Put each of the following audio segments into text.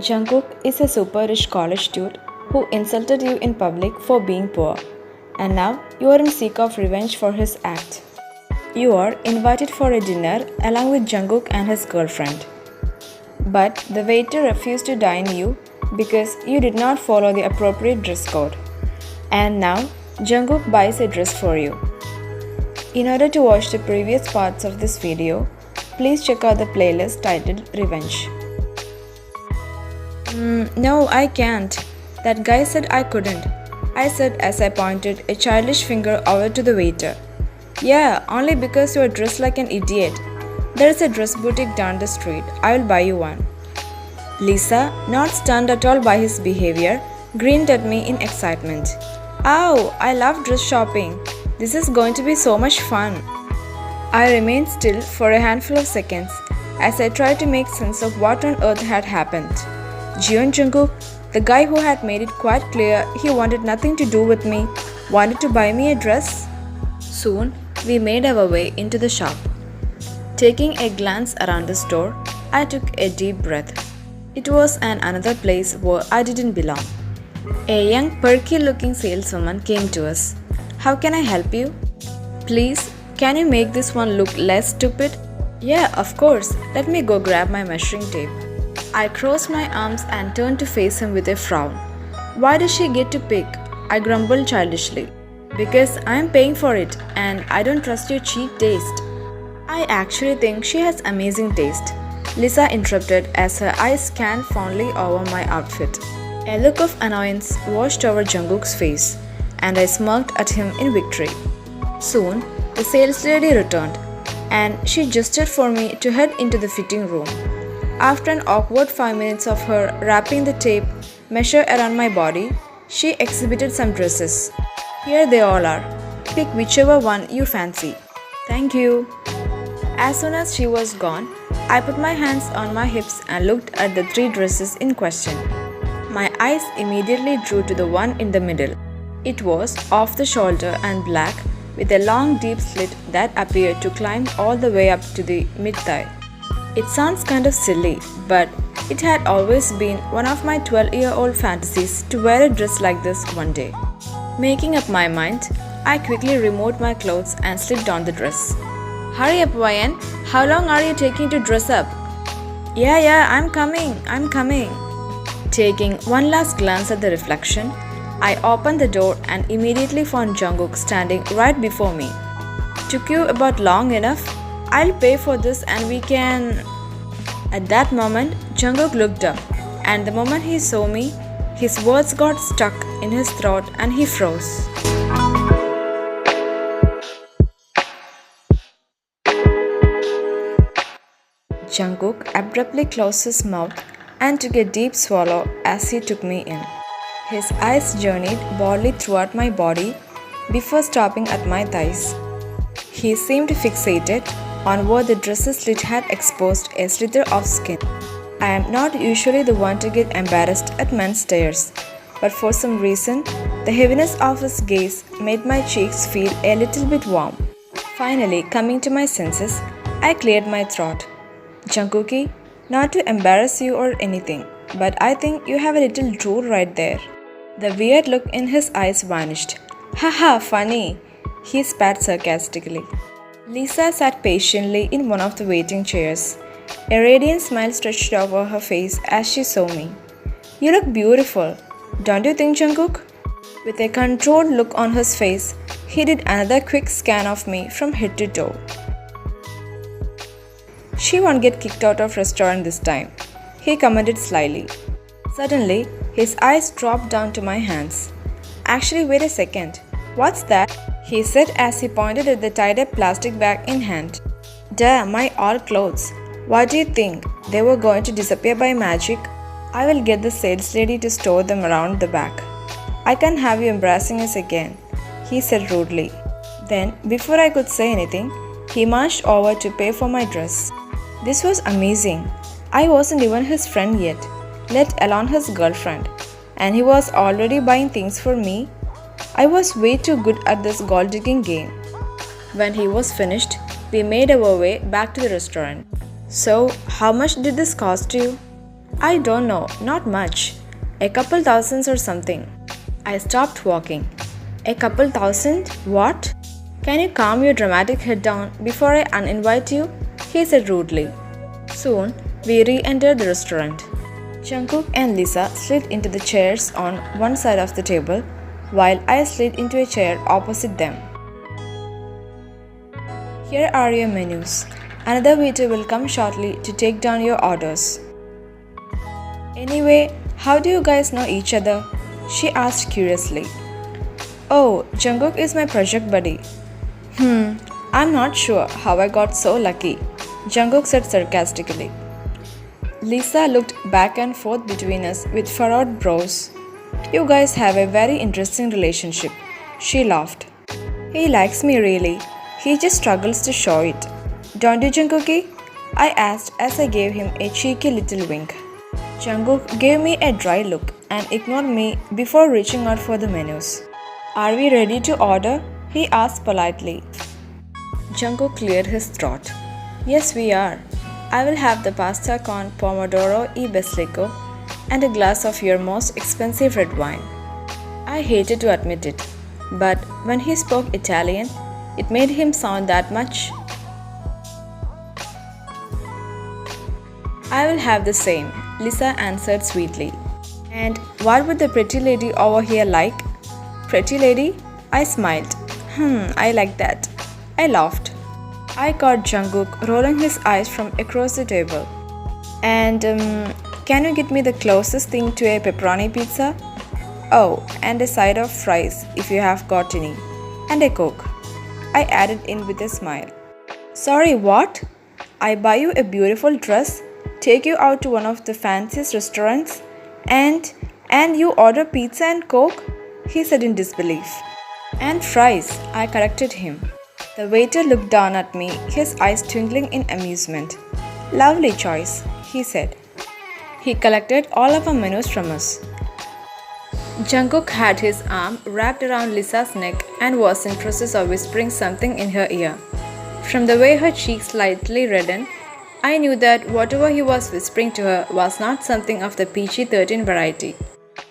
Jungkook is a super rich college dude who insulted you in public for being poor, and now you are in seek of revenge for his act. You are invited for a dinner along with Jungkook and his girlfriend. But the waiter refused to dine you because you did not follow the appropriate dress code. And now Jungkook buys a dress for you. In order to watch the previous parts of this video, please check out the playlist titled Revenge. No, I can't. That guy said I couldn't. I said as I pointed a childish finger over to the waiter. Yeah, only because you are dressed like an idiot. There is a dress boutique down the street. I will buy you one. Lisa, not stunned at all by his behavior, grinned at me in excitement. Ow, I love dress shopping. This is going to be so much fun. I remained still for a handful of seconds as I tried to make sense of what on earth had happened. Jeon Jungkook, the guy who had made it quite clear he wanted nothing to do with me, wanted to buy me a dress? Soon, we made our way into the shop. Taking a glance around the store, I took a deep breath. It was another place where I didn't belong. A young, perky-looking saleswoman came to us. How can I help you? Please, can you make this one look less stupid? Yeah, of course. Let me go grab my measuring tape. I crossed my arms and turned to face him with a frown. Why does she get to pick? I grumbled childishly. Because I am paying for it and I don't trust your cheap taste. I actually think she has amazing taste, Lisa interrupted as her eyes scanned fondly over my outfit. A look of annoyance washed over Jungkook's face and I smirked at him in victory. Soon, the sales lady returned and she gestured for me to head into the fitting room. After an awkward 5 minutes of her wrapping the tape measure around my body, she exhibited some dresses. Here they all are. Pick whichever one you fancy. Thank you. As soon as she was gone, I put my hands on my hips and looked at the 3 dresses in question. My eyes immediately drew to the one in the middle. It was off the shoulder and black with a long deep slit that appeared to climb all the way up to the mid-thigh. It sounds kind of silly, but it had always been one of my 12-year-old fantasies to wear a dress like this one day. Making up my mind, I quickly removed my clothes and slipped on the dress. Hurry up, Ryan. How long are you taking to dress up? Yeah, I'm coming. Taking one last glance at the reflection, I opened the door and immediately found Jungkook standing right before me. Took you about long enough? I'll pay for this and we can... At that moment, Jungkook looked up and the moment he saw me, his words got stuck in his throat and he froze. Jungkook abruptly closed his mouth and took a deep swallow as he took me in. His eyes journeyed boldly throughout my body before stopping at my thighs. He seemed fixated on where the dress's slit had exposed a slither of skin. I am not usually the one to get embarrassed at men's stares, but for some reason, the heaviness of his gaze made my cheeks feel a little bit warm. Finally, coming to my senses, I cleared my throat. Jungkookie, not to embarrass you or anything, but I think you have a little drool right there. The weird look in his eyes vanished. Haha, funny, he spat sarcastically. Lisa sat patiently in one of the waiting chairs. A radiant smile stretched over her face as she saw me. You look beautiful, don't you think, Jungkook? With a controlled look on his face, he did another quick scan of me from head to toe. She won't get kicked out of restaurant this time, he commented slyly. Suddenly, his eyes dropped down to my hands. Actually, wait a second. What's that? He said as he pointed at the tied-up plastic bag in hand. Duh, my all clothes. What do you think? They were going to disappear by magic? I will get the sales lady to store them around the back. I can't have you embarrassing us again, he said rudely. Then, before I could say anything, he marched over to pay for my dress. This was amazing. I wasn't even his friend yet, let alone his girlfriend, and he was already buying things for me. I was way too good at this gold-digging game. When he was finished, we made our way back to the restaurant. So, how much did this cost you? I don't know, not much. A couple thousands or something. I stopped walking. A couple thousand? What? Can you calm your dramatic head down before I uninvite you? He said rudely. Soon, we re-entered the restaurant. Jungkook and Lisa slid into the chairs on one side of the table, while I slid into a chair opposite them. Here are your menus. Another waiter will come shortly to take down your orders. Anyway, how do you guys know each other? She asked curiously. Oh, Jungkook is my project buddy. I'm not sure how I got so lucky, Jungkook said sarcastically. Lisa looked back and forth between us with furrowed brows. You guys have a very interesting relationship, she laughed. He likes me really, he just struggles to show it. Don't you, Jungkookie? I asked as I gave him a cheeky little wink. Jungkook gave me a dry look and ignored me before reaching out for the menus. Are we ready to order? He asked politely. Jungkook cleared his throat. Yes, we are. I will have the pasta con pomodoro e basilico and a glass of your most expensive red wine. I hated to admit it, but when he spoke Italian, it made him sound that much. I will have the same, Lisa answered sweetly. And what would the pretty lady over here like? Pretty lady? I smiled. I like that. I laughed. I caught Jungkook rolling his eyes from across the table. And can you get me the closest thing to a pepperoni pizza? Oh, and a side of fries if you have got any. And a Coke. I added in with a smile. Sorry, what? I buy you a beautiful dress, take you out to one of the fanciest restaurants, and you order pizza and Coke? He said in disbelief. And fries, I corrected him. The waiter looked down at me, his eyes twinkling in amusement. Lovely choice, he said. He collected all of our menus from us. Jungkook had his arm wrapped around Lisa's neck and was in process of whispering something in her ear. From the way her cheeks slightly reddened, I knew that whatever he was whispering to her was not something of the PG-13 variety.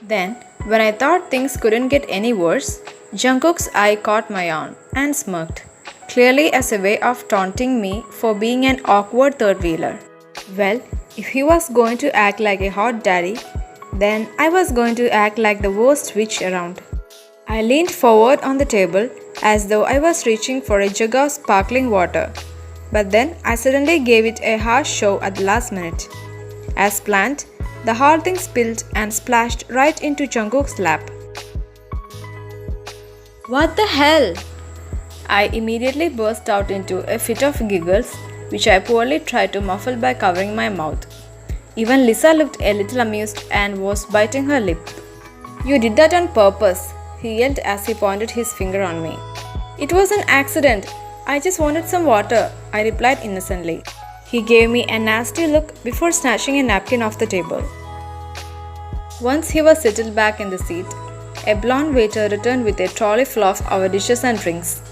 Then, when I thought things couldn't get any worse, Jungkook's eye caught my arm and smirked, clearly as a way of taunting me for being an awkward third-wheeler. Well, if he was going to act like a hot daddy, then I was going to act like the worst witch around. I leaned forward on the table as though I was reaching for a jug of sparkling water, but then I suddenly gave it a harsh shove at the last minute. As planned, the whole thing spilled and splashed right into Jungkook's lap. What the hell? I immediately burst out into a fit of giggles, which I poorly tried to muffle by covering my mouth. Even Lisa looked a little amused and was biting her lip. You did that on purpose, he yelled as he pointed his finger on me. It was an accident. I just wanted some water, I replied innocently. He gave me a nasty look before snatching a napkin off the table. Once he was settled back in the seat, a blonde waiter returned with a trolley full of our dishes and drinks.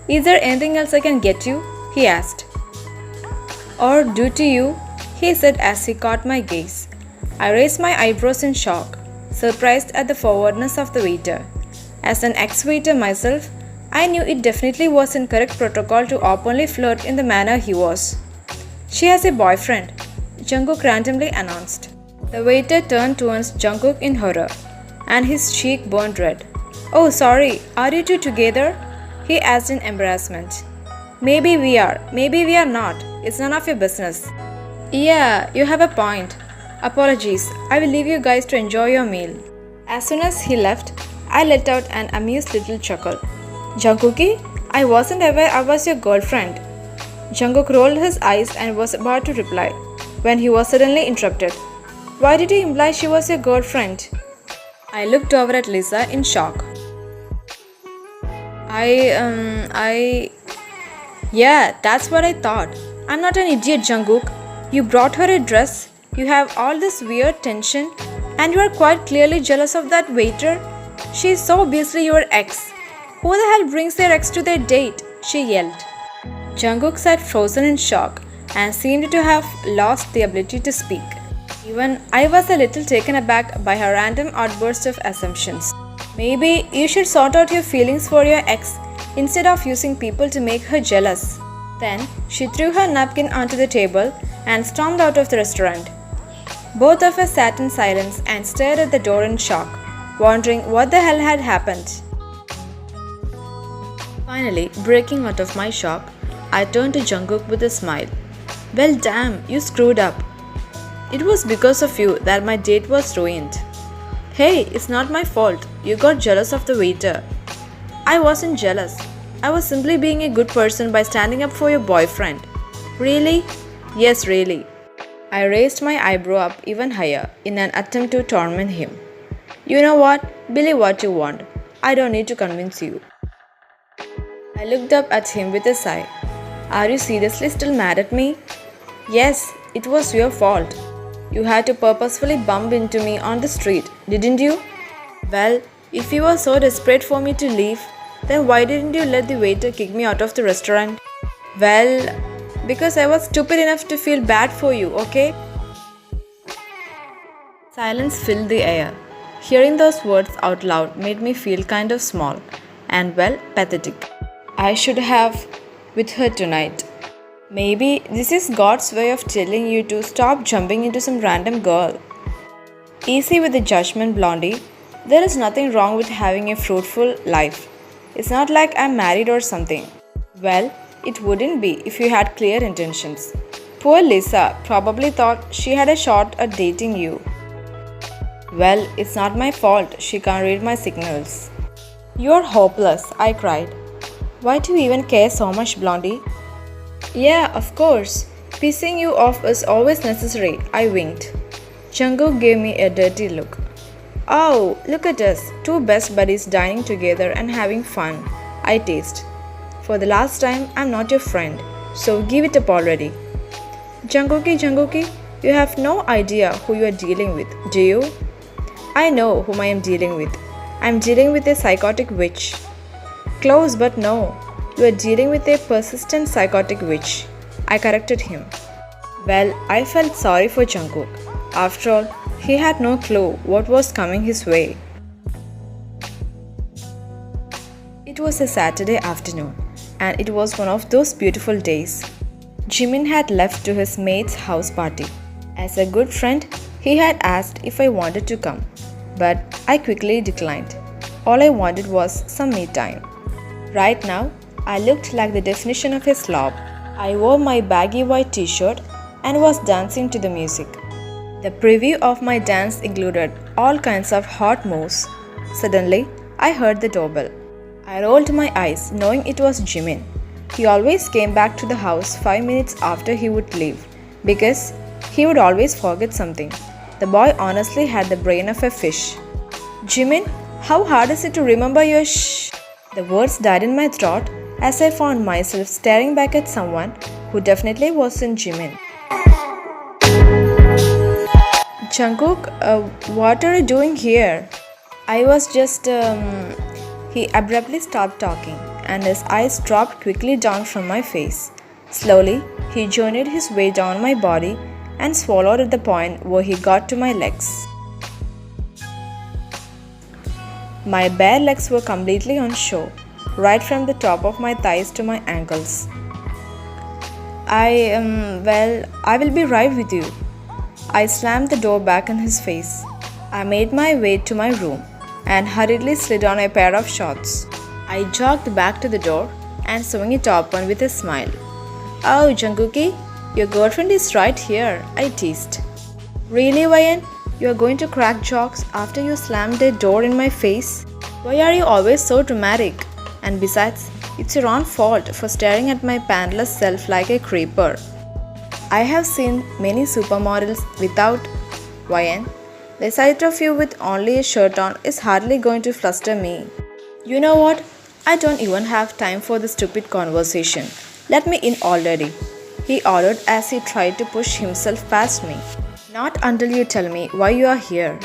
Is there anything else I can get you? He asked. Or do to you? He said as he caught my gaze. I raised my eyebrows in shock, surprised at the forwardness of the waiter. As an ex-waiter myself, I knew it definitely wasn't correct protocol to openly flirt in the manner he was. She has a boyfriend, Jungkook randomly announced. The waiter turned towards Jungkook in horror, and his cheek burned red. Oh, sorry, are you two together? He asked in embarrassment. Maybe we are not. It's none of your business. Yeah, you have a point. Apologies, I will leave you guys to enjoy your meal. As soon as he left, I let out an amused little chuckle. Jungkookie, I wasn't aware I was your girlfriend. Jungkook rolled his eyes and was about to reply, when he was suddenly interrupted. Why did you imply she was your girlfriend? I looked over at Lisa in shock. Yeah, that's what I thought. I'm not an idiot, Jungkook. You brought her a dress, you have all this weird tension, and you are quite clearly jealous of that waiter. She is so obviously your ex. Who the hell brings their ex to their date? She yelled. Jungkook sat frozen in shock and seemed to have lost the ability to speak. Even I was a little taken aback by her random outburst of assumptions. Maybe you should sort out your feelings for your ex instead of using people to make her jealous. Then she threw her napkin onto the table and stormed out of the restaurant. Both of us sat in silence and stared at the door in shock, wondering what the hell had happened. Finally, breaking out of my shock, I turned to Jungkook with a smile. Well, damn, you screwed up. It was because of you that my date was ruined. Hey, it's not my fault. You got jealous of the waiter. I wasn't jealous. I was simply being a good person by standing up for your boyfriend. Really? Yes, really. I raised my eyebrow up even higher in an attempt to torment him. You know what? Believe what you want. I don't need to convince you. I looked up at him with a sigh. Are you seriously still mad at me? Yes, it was your fault. You had to purposefully bump into me on the street, didn't you? Well, if you were so desperate for me to leave, then why didn't you let the waiter kick me out of the restaurant? Well, because I was stupid enough to feel bad for you, okay? Silence filled the air. Hearing those words out loud made me feel kind of small and, well, pathetic. I should have with her tonight. Maybe this is God's way of telling you to stop jumping into some random girl. Easy with the judgment, Blondie. There is nothing wrong with having a fruitful life. It's not like I'm married or something. Well, it wouldn't be if you had clear intentions. Poor Lisa probably thought she had a shot at dating you. Well, it's not my fault she can't read my signals. You're hopeless, I cried. Why do you even care so much, Blondie? Yeah, of course. Pissing you off is always necessary, I winked. Jungkook gave me a dirty look. Oh, look at us, two best buddies dining together and having fun, I teased. For the last time, I'm not your friend, so give it up already. Jungkookie, you have no idea who you are dealing with, do you? I know whom I am dealing with. I'm dealing with a psychotic witch. Close, but no. You are dealing with a persistent psychotic witch. I corrected him. Well, I felt sorry for Jungkook. After all, he had no clue what was coming his way. It was a Saturday afternoon, and it was one of those beautiful days. Jimin had left to his mate's house party. As a good friend, he had asked if I wanted to come, but I quickly declined. All I wanted was some me time. Right now, I looked like the definition of a slob. I wore my baggy white t-shirt and was dancing to the music. The preview of my dance included all kinds of hot moves. Suddenly, I heard the doorbell. I rolled my eyes, knowing it was Jimin. He always came back to the house 5 minutes after he would leave, because he would always forget something. The boy honestly had the brain of a fish. Jimin, how hard is it to remember your shh? The words died in my throat as I found myself staring back at someone who definitely wasn't Jimin. Jungkook, what are you doing here? I was just, He abruptly stopped talking and his eyes dropped quickly down from my face. Slowly, he journeyed his way down my body and swallowed at the point where he got to my legs. My bare legs were completely on show, right from the top of my thighs to my ankles. I will be right with you. I slammed the door back in his face. I made my way to my room and hurriedly slid on a pair of shorts. I jogged back to the door and swung it open with a smile. Oh, Jungkookie, your girlfriend is right here, I teased. Really, Wyan? You are going to crack jokes after you slammed a door in my face? Why are you always so dramatic? And besides, it's your own fault for staring at my pantless self like a creeper. I have seen many supermodels without Wyan. The sight of you with only a shirt on is hardly going to fluster me. You know what? I don't even have time for this stupid conversation. Let me in already, he ordered as he tried to push himself past me. Not until you tell me why you are here.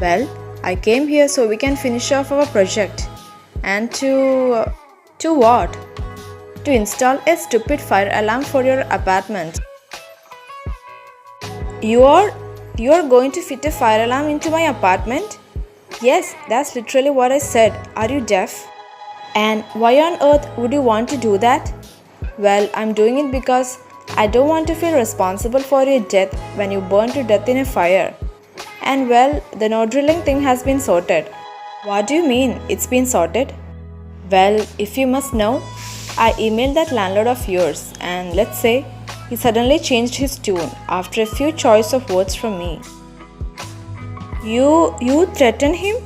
Well, I came here so we can finish off our project. And to what? To install a stupid fire alarm for your apartment. You are? You're going to fit a fire alarm into my apartment? Yes, that's literally what I said. Are you deaf? And why on earth would you want to do that? Well, I'm doing it because I don't want to feel responsible for your death when you burn to death in a fire. And well, the no drilling thing has been sorted. What do you mean, it's been sorted? Well, if you must know, I emailed that landlord of yours and let's say he suddenly changed his tune after a few choice of words from me. You threatened him?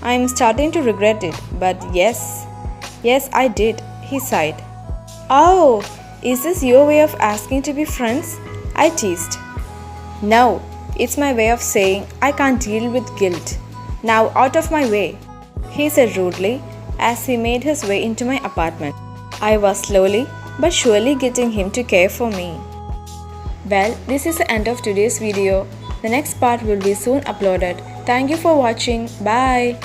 I'm starting to regret it, but yes, I did, he sighed. Oh, is this your way of asking to be friends? I teased. No, it's my way of saying I can't deal with guilt. Now out of my way, he said rudely as he made his way into my apartment. I was slowly but surely getting him to care for me. Well, this is the end of today's video. The next part will be soon uploaded. Thank you for watching. Bye.